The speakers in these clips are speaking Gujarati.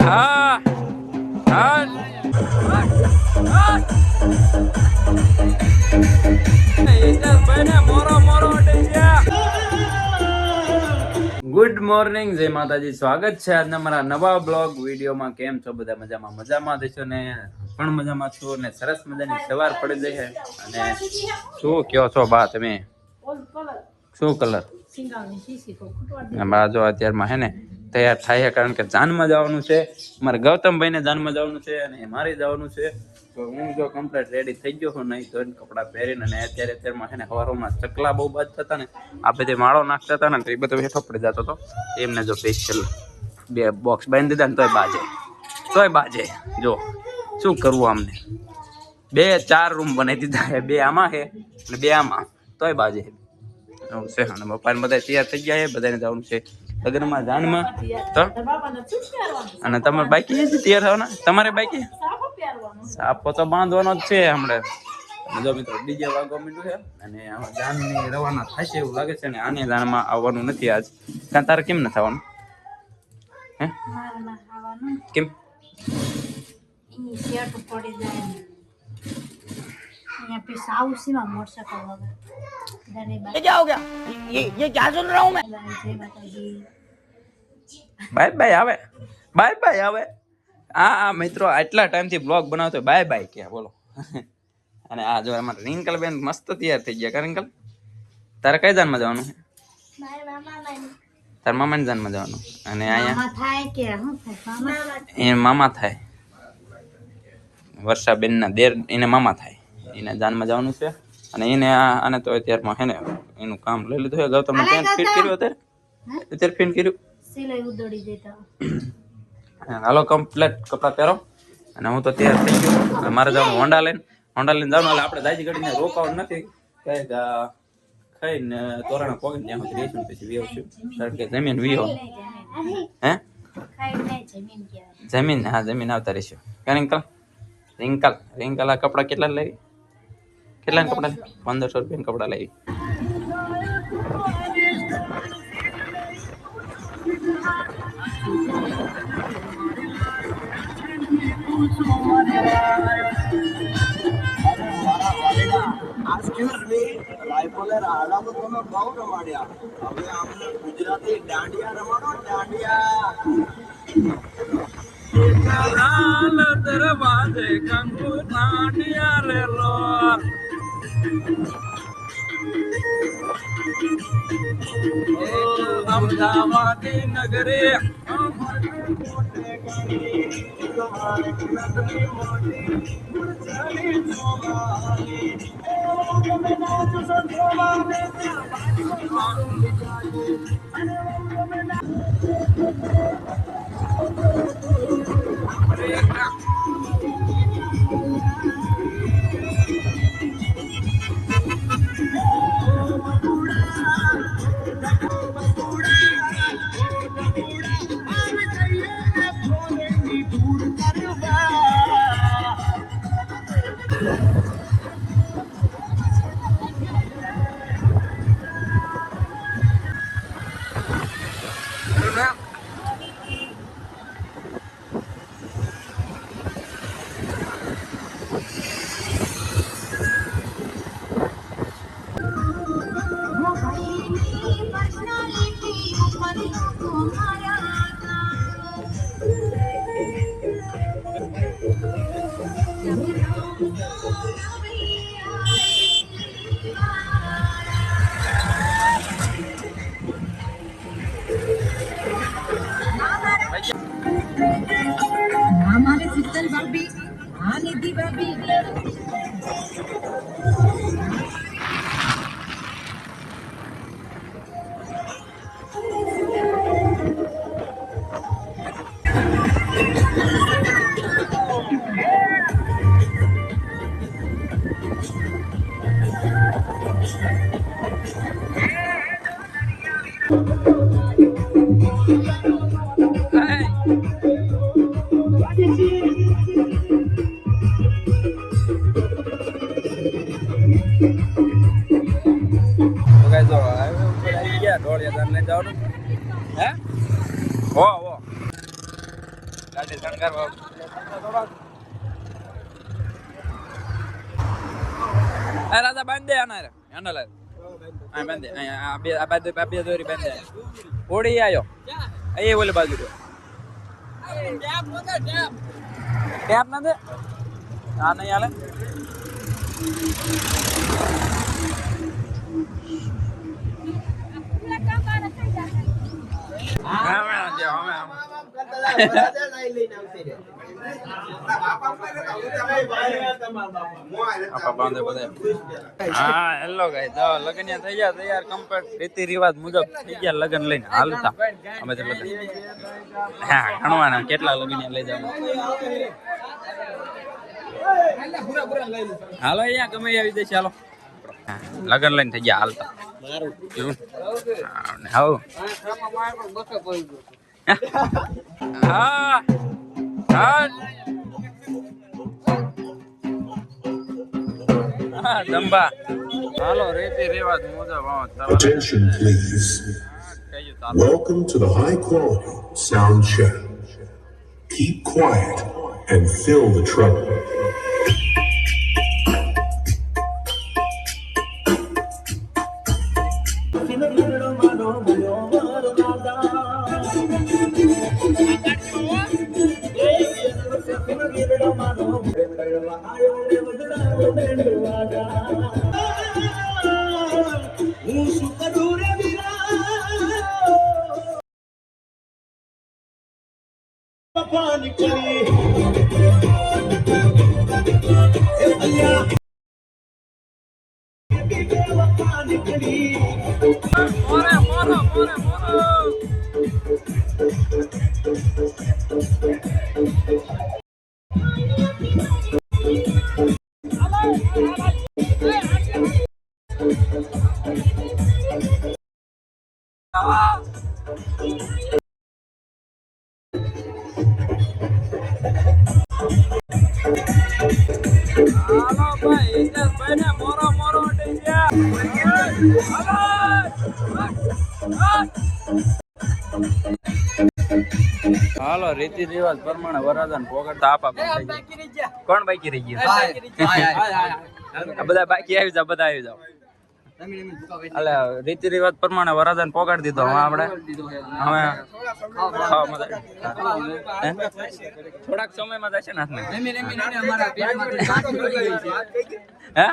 હા હા ગુડ મોર્નિંગ, જય માતાજી. સ્વાગત છે આજના મારા નવા બ્લોગ વિડીયોમાં. કેમ છો બધા? મજામાં? મજામાં દેશો ને? પણ મજામાં છો ને? સરસ મજાની સવાર પડી ગઈ છે. અને શું કયો છો બા તમે? શું કલર? જો અત્યારમાં હે ને તૈયાર થાય છે, કારણ કે જાનમાં જવાનું છે. મારે ગૌતમભાઈ ને જાનમાં જવાનું છે અને મારે જવાનું છે. તો હું જો કમ્પ્લીટ રેડી થઈ ગયો છું, નહીં તો કપડાં પહેરીને. અને અત્યારમાં છે ને હવારમાં ચકલા બહુ બાજતા હતા ને, આ બધી માળો નાખતા હતા ને, તો એ બધો હેઠો પડી જતો હતો. એમને જો સ્પેશિયલ 2 બોક્સ બાંધી દીધા ને તોય બાજે જો શું કરવું. અમને 2-4 રૂમ બનાવી દીધા છે, 2 આમાં છે અને 2 આમાં, તોય બાજે છે. અને પપ્પા ને બધા તૈયાર થઈ ગયા છે. બધાને જવાનું છે લગ્નમાં, જાનમાં. તો અને તમારે બાકી છે તૈયાર થવાના? તમારે બાકી સાપો તો બાંધવાનો જ છે હમણાં. જો મિત્રો ડીજે વાગવા માંડ્યું છે અને જાનની રવાના થશે એવું લાગે છે. ને આને જાનમાં આવવાનું નથી આજ. કારણ તારે કેમ નથી આવવાનું? હે કેમ? બાય બાય આવે, બાય બાય આવે. હા મિત્રો, આટલા ટાઈમથી બ્લોગ બનાવતો બાય બાય ક્યાં બોલો. અને આ જો અમારે રિંકલ બેન મસ્ત તૈયાર થઈ ગયા. રિંકલ, તારે કઈ જાનમાં જવાનું? તાર મામાને જાનમાં જવાનું. અને અહીંયા એ મામા થાય, વર્ષાબેન ના દેર, એને મામા થાય. એને જાનમાં જવાનું છે. અને એને આને તો અત્યારમાં હે ને એનું કામ લઈ લીધું છે. ગૌતમ પેન્ટ ફિટ કર્યું અત્યારે ફિટ કર્યું. હાલો કમ્પ્લેટ કપડા પહેરો. અને હું તો તૈયાર થઈ ગયો. મારે જવાનું હોન્ડા લઈને જવાનું. એટલે આપણે દાજી ઘડીને રોકાવાનું નથી. કંઈક ખાઈને તોરાણા પોગીને ત્યાં સુધી રહીશું, પછી વી આવશું. કારણ કે જમીન વીઓ હે જમીન, હા જમીન આવતા રહીશું. રિંકલ આ કપડા કેટલા લેવી? કેટલા કપડા? 1500 રૂપિયા કપડા લેવી. એક્સક્યુઝ મી, રાયફોલે રાડા તો તમે બહુ રમાડ્યા. હવે આપણે ગુજરાતી દાંડિયા રમાડો, દાંડિયા. લાલ દરવાજે કંકુ દાંડિયા રે લો. અમદાવાદી નગરી हमारे सिस्टर भाभी, हाँ निधि भाभी। ગાડી શણગાર બાબુ આ રાજા બાંધે આના રે હેન્ડલ આ બાંધે આ બે દોરી બાંધે ઓડી આયો એ ઓલે બાજુ ટેપ ના દે આ નહીં હાલે હા હેલો ગાઈસ જો લગન થઈ ગયા તૈયાર કમ્પ્લીટ રીતિ રિવાજ મુજબ થઈ ગયા લગન લઈને હાલતા અમે તો લગન હા ગણવાના કેટલા લગન લઈ જવાના હાલો અહીંયા ગમે આવી જશે હાલો લગન લઈને થઈ ગયા હાલતા હા હા દંબા હાલો રેતી રેવાજ મુજબ Attention, please. Welcome to the high quality sound check. Keep quiet and fill the trouble. હાલો રીતિ રિવાજ પ્રમાણે વરરાજાને પોગડતા આપા કોણ બાકી રહી ગયું આ બધા બાકી આવી જાવ બધા આવી જાવ એટલે રીતિ રિવાજ પ્રમાણે વરરાજાને પોગાડી દીધો હવે આપણે હવે થોડાક સમયમાં જશે ને હે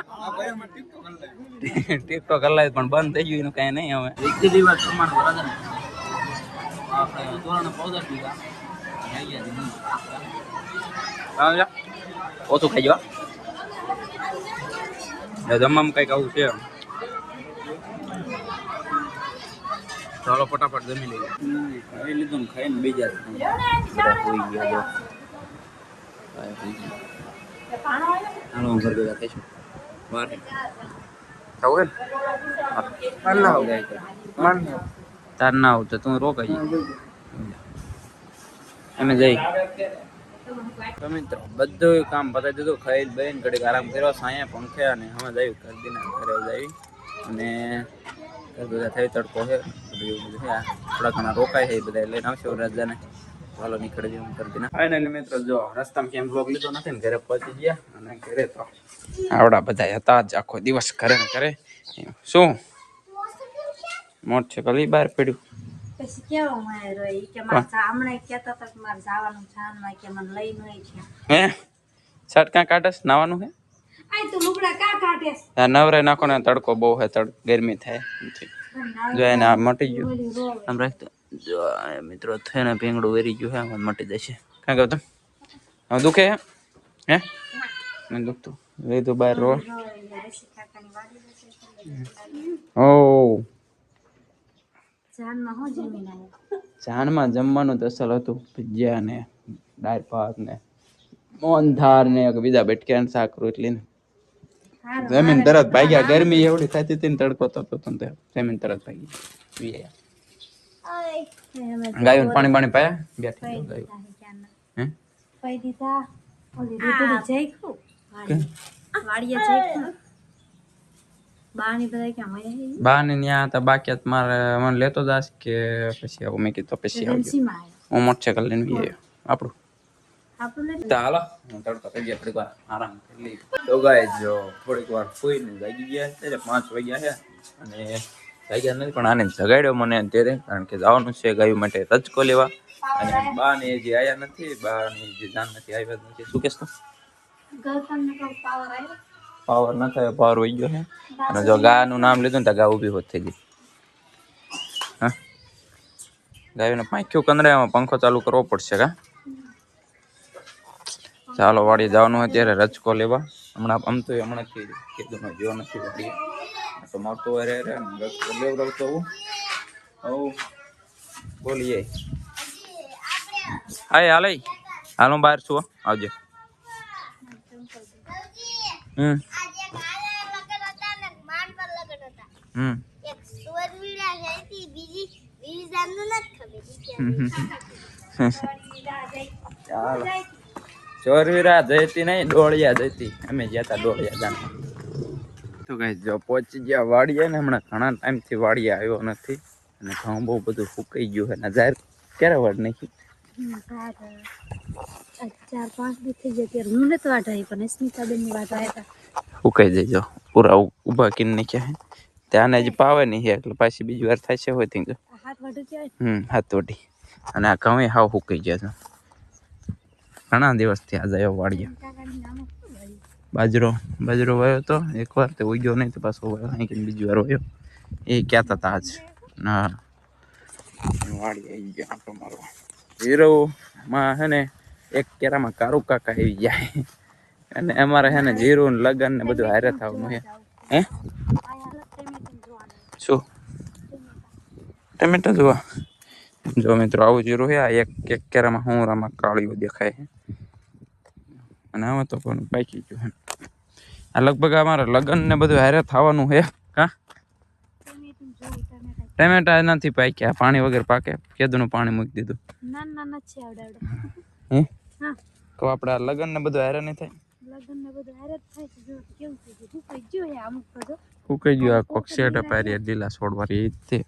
ટિકટોક હલાય પણ બંધ થઈ ગયું એનું કઈ નહીં હવે રીતિ રિવાજ પ્રમાણે વરરાજાને આપણે તોરણ પૌધા દીધા ઓછું ખાઈ જવા જમવામાં કઈક આવું છે ચાલો ફટાફટ જમી લઈએ ખાઈ લીધું ને ખાઈને બીજા બધા હોઈ ગયા હાલો હું ઘર ભેગા થઈશું વાર થવું તાર ના આવું તો તું રોકાઈ અમે જઈ તો મિત્રો બધું કામ પતાવી દીધું ખાઈ બેન ઘડીક આરામ કર્યો સાયા પંખે અને અમે જઈ કરદીના ઘરે જઈ અને બધા થઈ તડકો છે થોડા ઘણા રોકાય છે બધા લઈને આવશે રાજાને ચાલો નીકળી જઈએ કરદીના ફાઇનલી મિત્રો જો રસ્તામાં કેમ બ્લોગ લીધો નથી ને ઘરે પહોંચી ગયા અને ઘરે તો આવડા બધા હતા જ આખો દિવસ ઘરે ને ઘરે શું મોટરસાઇકલ બહાર પડ્યું પછી કેવો મારે રોઈ કે મારે હમણાં કહેતા હતા કે મારે જવાનું જાનમાં કે મને લઈને હોય છે હે શર્ટ કાં કાઢસ નાવાનું હે આય તું લુગડા કા કાઢેસ નવરે નાખો ને તડકો બહુ હે ગરમી થાય જો એને આ મટી ગયું આમ રાખતો જો મિત્રો થઈને ભીંગડું વેરી ગયું હે મટી જશે કાં કહો તમે હવે દુખે હે મને દુખતું વેધું બહાર રો ઓ જાનમાં જમવાનું તો અસલ હતું ભજીયા ને દાળ ભાત ને મોહનથાળ ને બીજા બેટક્યા ને શાક રોટલી ને જમીન તરત ભાગ્યા ગરમી એવડી થતી હતી ને તડકો થતો હતો ને જમીન તરત ભાગી ગાયું પાણી પાણી પાયા બેઠી ગાયું હે પઈ દીધા ઓલી રીતડી જઈખું વાડીએ જઈખું બાની બધા ક્યાં મયા બા ને ત્યાં હતા બાકી મારે મને લેતો જાસ કે પછી આવું મેં કીધું પછી આવજો હું મોટરસાઇકલ લઈને બી આવ્યો આપણું આપણને તો હાલો હું તડકો થઈ ગયા થોડીક વાર આરામ કરી લઈ. તો ગાઈસ જો થોડીક વાર સૂઈને જાગી ગયા છે 5 વાગ્યા છે અને જાગ્યા નથી પણ આને જગાડ્યો મને અત્યારે કારણ કે જવાનું છે ગાયું માટે રજકો લેવા અને બા ને હજી આયા નથી, બા ની હજી જાન નથી આવ્યા નથી. શું કહેશો? ગર્લફ્રેન્ડને કહું પાવર આવ્યો. પાવર ન થાય, પાવર વહી ગયો છે અને જો ગાયનું નામ લીધું ને તો ગા ઊભી હોત થઈ ગઈ. હા ગાયોને પાંખ્યું કંદડામાં પંખો ચાલુ કરવો પડશે કા. ચાલો વાડી જવાનું અત્યારે રજકો લેવા. હમણાં આમ તો હમણાંથી કીધું જો નથી વાડીએ તો મળતો હોય રે રજકો લેવડાવતો હું બોલીએ. હાય હાલે હાલ હું બહાર છું આવજો. ચાલો ચોરવીરા જઈતી નહીં ડોળિયા જઈતી, અમે ગયા તા ડોળિયા જાણ. તો કઈ જો પહોંચી ગયા વાડીએ ને હમણાં ઘણા ટાઈમ થી વાડીએ આવ્યો નથી અને ઘઉં બહુ બધું ફૂકાઈ ગયું છે ને જાહેર ક્યારે વાડ નાખી 4-5 દી થઈ ગયા ત્યારે હું નથી વાટાઈ પણ સ્મિતાબેન ની વાટ આવ્યા હતા. ફૂકાઈ જજો પૂરા ઊભા કરીને નાખ્યા છે ત્યાં હજી પાવે નહીં છે એટલે પાછી બીજી વાર થાય છે હોય think હાથ વાટું કહેવાય. હાથ વટી અને આ ઘઉં હાવ ફૂકાઈ ગયા છે. ઘણા દિવસથી આજે આવ્યો વાડીએ. બાજરો વાયો તો એકવાર તે ઉગ્યો નહીં તો પાછો વાયો બીજી વાર વાયો. એ કહેતા હતા આજ હા વાડી આવી ગયા આંટો મારવા. જીરુમાં હે ને એક કેરામાં કારુ કાકા આવી જાય અને અમારે હે ને જીરું ને લગન ને બધું હારે થવાનું છે. હે શું ટમેટા જોવા? જો મિત્રો આવું જીરું છે. આ એક કેરામાં હુંરામાં કાળીઓ દેખાય છે અને આમાં તો પણ પાકી ગયું છે. આ લગભગ અમારે લગન ને બધું હારે થવાનું છે કા. ટમેટા નથી પાક્યા, પાણી વગર પાકે. કેદુનું પાણી મૂકી દીધું. ના છે આવડે હે હા તો આપણે આ લગન ને બધું હારે નહીં થાય. લગન ને બધું હારે જ થાય છે. જો કેવું થઈ ગયું ફૂકાઈ ગયું હે અમુક તો ફૂકાઈ ગયું. આ કોક શેડ પારી લીલા છોડવારી એ જ તે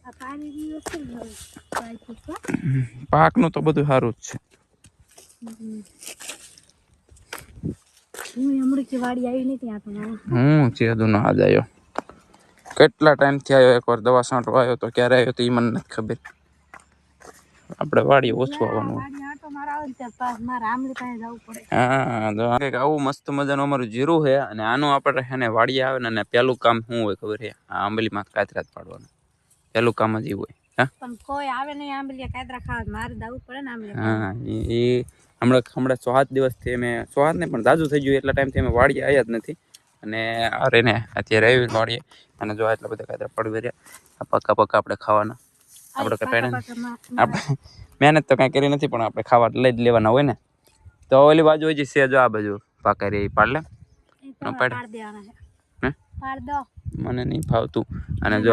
આ પાણી દિવસ છે ને પાકનું તો બધું સારું જ છે. હું હમણાં કે વાડી આવી નથી ત્યાં તો હું ચેદુનો આજ આવ્યો. કેટલા ટાઈમથી આવ્યો, એકવાર દવા છાંટવા આવ્યો તો ક્યારે આવ્યો તો એ મને નથી ખબર. આપણે વાડી ઓછું આવવાનું. હા તો આવું મસ્ત મજાનું અમારું જીરું છે અને આનું આપણે છે ને વાડીએ આવે ને પેલું કામ શું હોય ખબર છે? આ આંબલીમાં કાતરા પાડવાનું પેલું કામ જ એવું હોય. પણ કોઈ આવે નહીં આંબલિયા કાતરા ખાવા મારે દાવું પડે ને આંબલિયા. હા એ હમણાં 6-7 દિવસથી અમે 6 નહીં પણ તાજું થઈ ગયું એટલા ટાઈમથી અમે વાડીએ આવ્યા જ નથી અને અરે ને અત્યારે આવી વાડીએ અને જો એટલા બધા કાતરા પડવી રહ્યા. પક્કા આપણે ખાવાના. આપણે કઈ આપણે મહેનત તો કાંઈ કરી નથી પણ આપણે ખાવા લઈ જ લેવાના હોય ને. તો ઓલી બાજુ હજી છે જો આ બાજુ પાકા રે પાડ લે મને નહીં ફાવતું. અને જો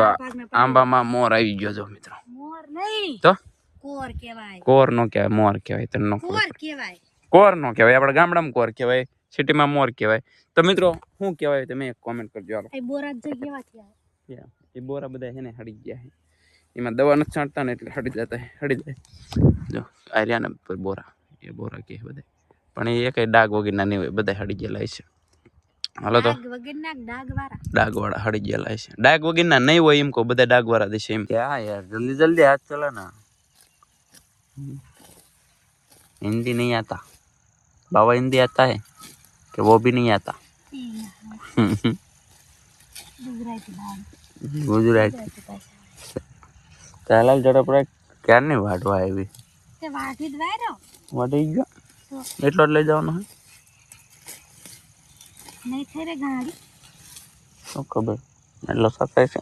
આંબામાં મોર આવી ગયો જો મિત્રો. મોર નહીં તો કોર કહેવાય. કોર નો કહેવાય, મોર કહેવાય. તને નો કોર કહેવાય. કોર નો કહેવાય. આપણે ગામડામાં કોર કહેવાય, સિટીમાં મોર કહેવાય. તો મિત્રો શું કહેવાય તમે એક કોમેન્ટ કરજો. હાલો એ બોરા જ કેવાથી આવે. એ બોરા બધા છે ને હડી ગયા છે. એમાં દવા નથી છાંટતા ને એટલે હડી જતા હડી જાય. જો આર્યા ને બોરા એ બોરા કે બધા પણ એ કઈ ડાઘ વગેરે નહીં હોય, બધા હડી ગયેલા છે. હાલો તો ડાઘ વાળા હડી ગયેલા છે. ડાઘ વગેરે ના નહીં હોય એમ કહો, બધા ડાઘ વાળા દેશે એમ. ક્યાં યાર જલ્દી હાથ ચલા ના. हिंदी नहीं आता बाबा, हिंदी आता है कि वो भी नहीं आता? गुजराती ચાલાલ ઝડપ ક્યારની વાટવા આવી વાટી ગયો એટલો જ લઈ જવાનો હે નહીં થઈ રે ગાડી શું ખબર એટલો સતાય છે.